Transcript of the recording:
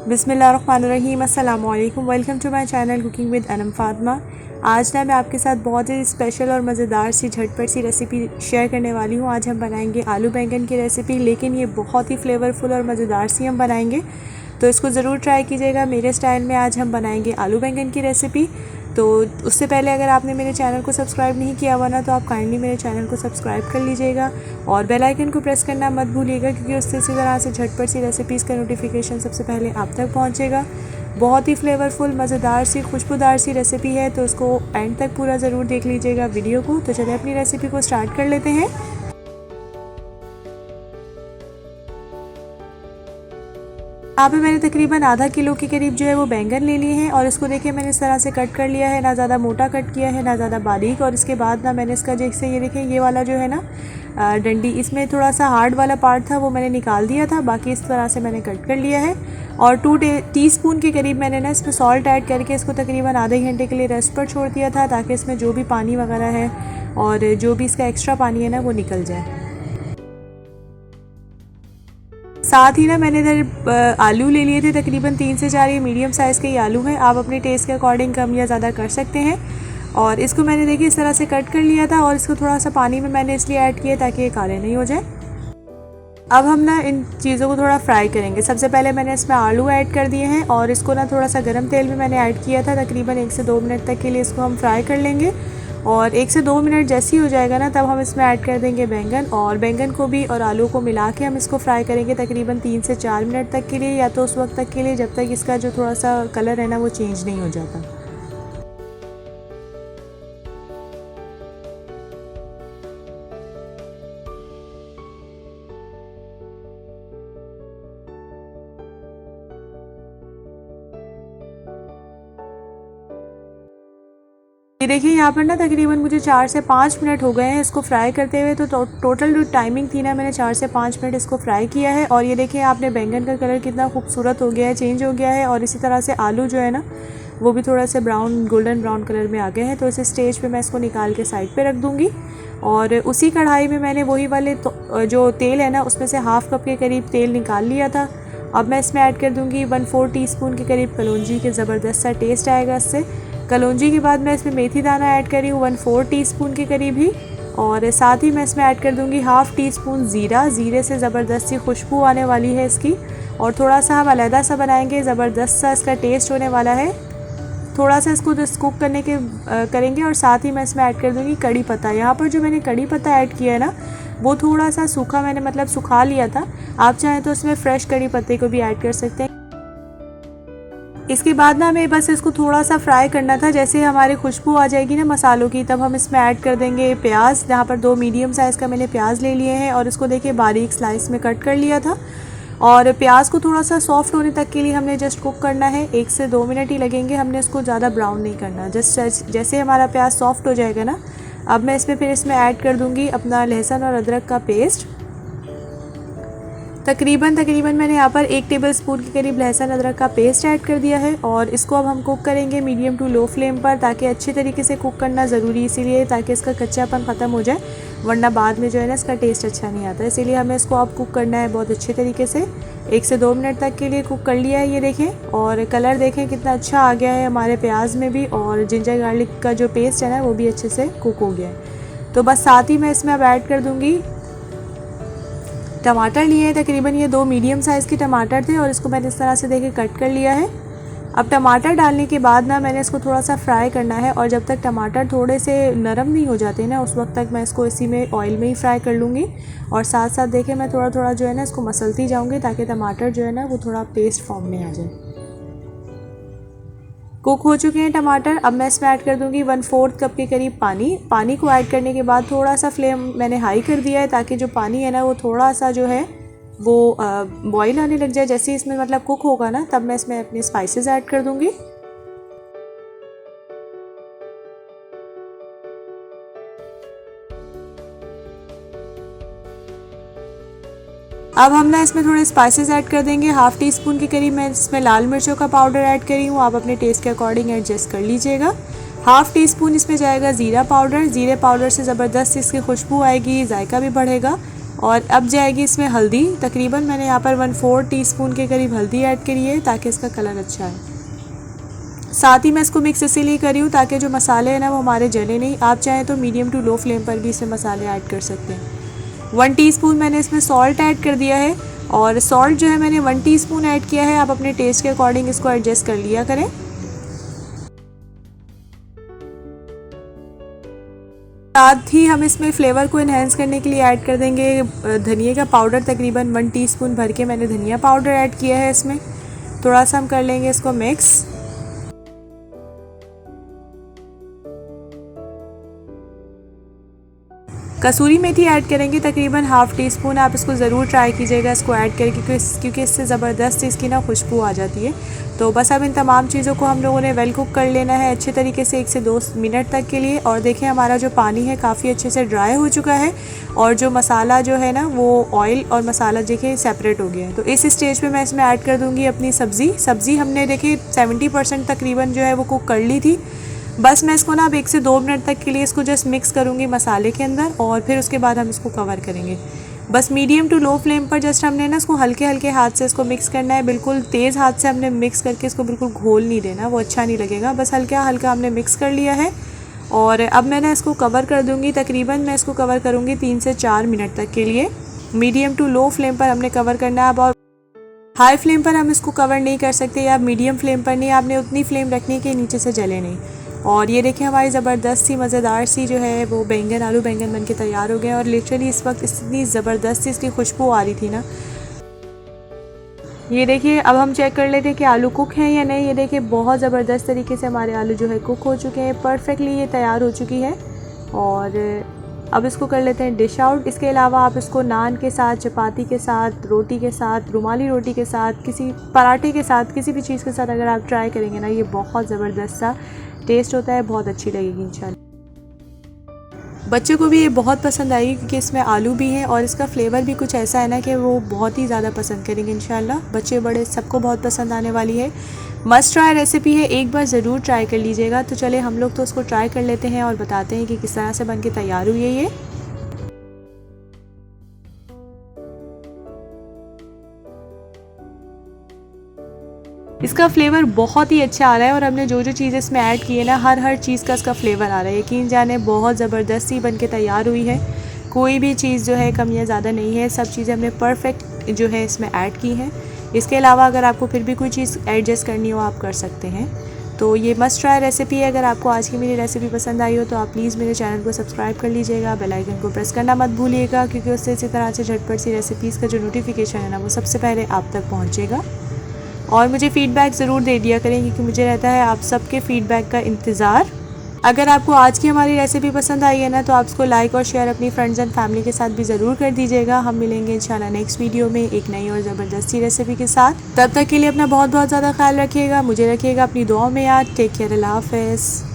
बिस्मिल्लाहिर्रहमानिर्रहीम, अस्सलाम वालेकुम। Welcome to my channel cooking with Anam Fatima. आज ना मैं आपके साथ बहुत ही स्पेशल और मज़ेदार सी झटपट सी रेसिपी शेयर करने वाली हूँ। आज हम बनाएंगे आलू बैंगन की रेसिपी, लेकिन ये बहुत ही फ्लेवरफुल और मज़ेदार सी हम बनाएंगे, तो इसको ज़रूर ट्राई कीजिएगा। मेरे स्टाइल में आज हम बनाएंगे आलू बैंगन की रेसिपी। तो उससे पहले अगर आपने मेरे चैनल को सब्सक्राइब नहीं किया हुआ ना, तो आप काइंडली मेरे चैनल को सब्सक्राइब कर लीजिएगा और बेल आइकन को प्रेस करना मत भूलिएगा, क्योंकि उससे इसी तरह से झटपट सी रेसिपीज़ का नोटिफिकेशन सबसे पहले आप तक पहुंचेगा। बहुत ही फ्लेवरफुल, मज़ेदार सी, खुशबूदार सी रेसिपी है, तो उसको एंड तक पूरा ज़रूर देख लीजिएगा वीडियो को। तो चलिए अपनी रेसिपी को स्टार्ट कर लेते हैं। यहाँ पे मैंने तकरीबन आधा किलो के करीब जो है वो बैंगन ले लिए हैं, और इसको देखिए मैंने इस तरह से कट कर लिया है, ना ज़्यादा मोटा कट किया है ना ज़्यादा बारीक। और इसके बाद ना मैंने इसका जैसे ये देखें, ये वाला जो है ना डंडी, इसमें थोड़ा सा हार्ड वाला पार्ट था, वो मैंने निकाल दिया था। बाकी इस तरह से मैंने कट कर लिया है। और 2 टीस्पून के करीब मैंने ना इसमें सॉल्ट ऐड करके इसको तकरीबन आधे घंटे के लिए रेस्ट पर छोड़ दिया था, ताकि इसमें जो भी पानी वगैरह है और जो भी इसका एक्स्ट्रा पानी है ना वो निकल जाए। साथ ही ना मैंने इधर आलू ले लिए थे, तकरीबन 3 से 4 ये मीडियम साइज़ के ही आलू हैं। आप अपने टेस्ट के अकॉर्डिंग कम या ज़्यादा कर सकते हैं। और इसको मैंने देखिए इस तरह से कट कर लिया था, और इसको थोड़ा सा पानी में मैंने इसलिए ऐड किया ताकि ये काले नहीं हो जाए। अब हम ना इन चीज़ों को थोड़ा फ्राई करेंगे। सबसे पहले मैंने इसमें आलू ऐड कर दिए हैं, और इसको ना थोड़ा सा गर्म तेल में मैंने ऐड किया था। तकरीबन 1 से 2 मिनट तक के लिए इसको हम फ्राई कर लेंगे। और 1 से 2 मिनट जैसे ही हो जाएगा ना, तब हम इसमें ऐड कर देंगे बैंगन, और बैंगन को भी और आलू को मिला के हम इसको फ्राई करेंगे तकरीबन 3 से 4 मिनट तक के लिए, या तो उस वक्त तक के लिए जब तक इसका जो थोड़ा सा कलर है ना वो चेंज नहीं हो जाता। ये देखिए यहाँ पर ना तकरीबन मुझे 4 से 5 मिनट हो गए हैं इसको फ्राई करते हुए। तो टोटल जो टाइमिंग थी ना, मैंने 4 से 5 मिनट इसको फ्राई किया है। और ये देखिए आपने बैंगन का कलर कितना खूबसूरत हो गया है, चेंज हो गया है। और इसी तरह से आलू जो है ना वो भी थोड़ा से ब्राउन, गोल्डन ब्राउन कलर में आ गए हैं। तो इस स्टेज पे मैं इसको निकाल के साइड पे रख दूँगी। और उसी कढ़ाई में मैंने वही वाले जो तेल है ना, उसमें से हाफ़ कप के करीब तेल निकाल लिया था। अब मैं इसमें ऐड कर दूँगी 1/4 टीस्पून के करीब कलौंजी के, ज़बरदस्त सा टेस्ट आएगा इससे। कलौंजी के बाद मैं इसमें मेथी दाना ऐड कर रही हूँ 1/4 टीस्पून के करीब ही। और साथ ही मैं इसमें ऐड कर दूँगी हाफ़ टीस्पून ज़ीरा। ज़ीरे से ज़बरदस्त सी खुशबू आने वाली है इसकी, और थोड़ा सा हम अलहदा सा बनाएंगे, ज़बरदस्त सा इसका टेस्ट होने वाला है। थोड़ा सा इसको कुक करने के करेंगे। और साथ ही मैं इसमें ऐड कर दूँगी कड़ी पत्ता। यहाँ पर जो मैंने कड़ी पत्ता ऐड किया है ना, वो थोड़ा सा सूखा मैंने मतलब सुखा लिया था। आप चाहें तो इसमें फ्रेश कड़ी पत्ते को भी ऐड कर सकते हैं। इसके बाद ना हमें बस इसको थोड़ा सा फ्राई करना था। जैसे हमारी खुशबू आ जाएगी ना मसालों की, तब हम इसमें ऐड कर देंगे प्याज। यहाँ पर 2 मीडियम साइज़ का मैंने प्याज ले लिए हैं, और इसको देखिए बारीक स्लाइस में कट कर लिया था। और प्याज को थोड़ा सा सॉफ्ट होने तक के लिए हमने जस्ट कुक करना है, 1 से 2 मिनट ही लगेंगे। हमने इसको ज़्यादा ब्राउन नहीं करना। जस्ट जैसे हमारा प्याज सॉफ्ट हो जाएगा ना, अब मैं इसमें ऐड कर दूँगी अपना लहसुन और अदरक का पेस्ट। तकरीबन मैंने यहाँ पर 1 टेबलस्पून के करीब लहसुन अदरक का पेस्ट ऐड कर दिया है। और इसको अब हम कुक करेंगे मीडियम टू लो फ्लेम पर, ताकि अच्छे तरीके से कुक करना ज़रूरी इसीलिए ताकि इसका कच्चापन ख़त्म हो जाए, वरना बाद में जो है ना इसका टेस्ट अच्छा नहीं आता। इसीलिए हमें इसको अब कुक करना है बहुत अच्छे तरीके से। 1 से 2 मिनट तक के लिए कुक कर लिया है ये देखें। और कलर देखें कितना अच्छा आ गया है हमारे प्याज में भी, और जिंजर गार्लिक का जो पेस्ट है ना वो भी अच्छे से कुक हो गया है। तो बस साथ ही मैं इसमें अब ऐड कर दूँगी टमाटर लिए हैं। तकरीबन ये 2 मीडियम साइज़ के टमाटर थे, और इसको मैंने इस तरह से देखिए कट कर लिया है। अब टमाटर डालने के बाद ना मैंने इसको थोड़ा सा फ्राई करना है, और जब तक टमाटर थोड़े से नरम नहीं हो जाते ना, उस वक्त तक मैं इसको इसी में ऑयल में ही फ्राई कर लूँगी। और साथ साथ देखिए मैं थोड़ा थोड़ा जो है ना इसको मसलती जाऊँगी, ताकि टमाटर जो है ना वो थोड़ा पेस्ट फॉर्म में आ जाए। कुक हो चुके हैं टमाटर। अब मैं इसमें ऐड कर दूंगी 1/4 कप के करीब पानी। पानी को ऐड करने के बाद थोड़ा सा फ्लेम मैंने हाई कर दिया है, ताकि जो पानी है ना वो थोड़ा सा जो है वो बॉईल आने लग जाए। जैसे ही इसमें मतलब कुक होगा ना, तब मैं इसमें अपने स्पाइसेस ऐड कर दूंगी। अब हम ना इसमें थोड़े स्पाइसेस ऐड कर देंगे। हाफ़ टीस्पून के करीब मैं इसमें लाल मिर्चों का पाउडर ऐड करी हूँ, आप अपने टेस्ट के अकॉर्डिंग एडजस्ट कर लीजिएगा। हाफ़ टीस्पून इसमें जाएगा ज़ीरा पाउडर। ज़ीरे पाउडर से ज़बरदस्त इसकी खुशबू आएगी, जायका भी बढ़ेगा। और अब जाएगी इसमें हल्दी। तकरीबन मैंने यहाँ पर 1/4 टीस्पून के करीब हल्दी ऐड करी है ताकि इसका कलर अच्छा है। साथ ही मैं इसको मिक्स इसीलिए करी हूँ ताकि जो मसाले हैं ना वो हमारे जले नहीं। आप चाहें तो मीडियम टू लो फ्लेम पर भी इसमें मसाले ऐड कर सकते हैं। 1 टीस्पून मैंने इसमें सॉल्ट ऐड कर दिया है और सॉल्ट जो है मैंने 1 टीस्पून ऐड किया है। आप अपने टेस्ट के अकॉर्डिंग इसको एडजस्ट कर लिया करें। साथ ही हम इसमें फ्लेवर को इन्हेंस करने के लिए ऐड कर देंगे धनिया का पाउडर। तकरीबन 1 टीस्पून भर के मैंने धनिया पाउडर ऐड किया है इसमें। थोड़ा सा हम कर लेंगे इसको मिक्स। कसूरी मेथी ऐड करेंगे तकरीबन 1/2 टीस्पून। आप इसको ज़रूर ट्राई कीजिएगा इसको ऐड करके क्योंकि इससे ज़बरदस्त इसकी ना खुशबू आ जाती है। तो बस अब इन तमाम चीज़ों को हम लोगों ने वेल कुक कर लेना है अच्छे तरीके से 1 से 2 मिनट तक के लिए। और देखें हमारा जो पानी है काफ़ी अच्छे से ड्राई हो चुका है और जो मसाला जो है ना वो ऑयल और मसाला देखें सेपरेट हो गया है। तो इस स्टेज पे मैं इसमें ऐड कर दूँगी अपनी सब्ज़ी हमने देखें 70% तकरीबन जो है वो कुक कर ली थी। बस मैं इसको ना अब 1 से 2 मिनट तक के लिए इसको जस्ट मिक्स करूँगी मसाले के अंदर और फिर उसके बाद हम इसको कवर करेंगे। बस मीडियम टू लो फ्लेम पर जस्ट हमने ना इसको हल्के हल्के हाथ से इसको मिक्स करना है। बिल्कुल तेज़ हाथ से हमने मिक्स करके इसको बिल्कुल घोल नहीं देना, वो अच्छा नहीं लगेगा। बस हल्का हल्का हमने मिक्स कर लिया है और अब मैं ना इसको कवर कर दूँगी। तकरीबन मैं इसको कवर करूँगी 3 से 4 मिनट तक के लिए। मीडियम टू लो फ्लेम पर हमने कवर करना है। अब और हाई फ्लेम पर हम इसको कवर नहीं कर सकते या मीडियम फ्लेम पर नहीं, आपने उतनी फ्लेम रखनी कि नीचे से जले नहीं। और ये देखिए हमारी ज़बरदस्त सी मज़ेदार सी जो है वो आलू बैंगन बन के तैयार हो गए। और लिटरली इस वक्त इतनी ज़बरदस्त इसकी खुशबू आ रही थी ना। ये देखिए अब हम चेक कर लेते हैं कि आलू कुक हैं या नहीं। ये देखिए बहुत ज़बरदस्त तरीके से हमारे आलू जो है कुक हो चुके हैं, परफेक्टली ये तैयार हो चुकी है। और अब इसको कर लेते हैं डिश आउट। इसके अलावा आप इसको नान के साथ, चपाती के साथ, रोटी के साथ, रुमाली रोटी के साथ, किसी पराठे के साथ, किसी भी चीज़ के साथ अगर आप ट्राई करेंगे ना, ये बहुत ज़बरदस्त सा टेस्ट होता है, बहुत अच्छी लगेगी इंशाल्लाह। बच्चों को भी ये बहुत पसंद आएगी क्योंकि इसमें आलू भी हैं और इसका फ्लेवर भी कुछ ऐसा है ना कि वो बहुत ही ज़्यादा पसंद करेंगे इंशाल्लाह। बच्चे बड़े सबको बहुत पसंद आने वाली है। मस्ट ट्राई रेसिपी है, एक बार ज़रूर ट्राई कर लीजिएगा। तो चले हम लोग तो उसको ट्राई कर लेते हैं और बताते हैं कि किस तरह से बन के तैयार हुई है ये। इसका फ्लेवर बहुत ही अच्छा आ रहा है और हमने जो जो चीज़ इसमें ऐड की है ना, हर चीज़ का इसका फ्लेवर आ रहा है। यकीन जाने बहुत ज़बरदस्ती बन के तैयार हुई है। कोई भी चीज़ जो है कम या ज़्यादा नहीं है, सब चीज़ें हमने परफेक्ट जो है इसमें ऐड की हैं। इसके अलावा अगर आपको फिर भी कोई चीज़ एडजस्ट करनी हो आप कर सकते हैं। तो ये मस्ट ट्राई रेसिपी है। अगर आपको आज की मेरी रेसिपी पसंद आई हो तो आप प्लीज़ मेरे चैनल को सब्सक्राइब कर लीजिएगा, बेल आइकन को प्रेस करना मत भूलिएगा क्योंकि उससे इसी तरह से झटपट सी रेसिपीज़ का जो नोटिफिकेशन है ना वो सबसे पहले आप तक पहुँचेगा। और मुझे फ़ीडबैक ज़रूर दे दिया करें क्योंकि मुझे रहता है आप सबके फ़ीडबैक का इंतज़ार। अगर आपको आज की हमारी रेसिपी पसंद आई है ना तो आप इसको लाइक और शेयर अपनी फ्रेंड्स एंड फैमिली के साथ भी ज़रूर कर दीजिएगा। हम मिलेंगे इंशाल्लाह नेक्स्ट वीडियो में एक नई और ज़बरदस्ती रेसिपी के साथ। तब तक के लिए अपना बहुत बहुत ज़्यादा ख्याल रखिएगा, मुझे रखिएगा अपनी दुआओं में याद। टेक केयर, अल्लाह हाफ़िज़।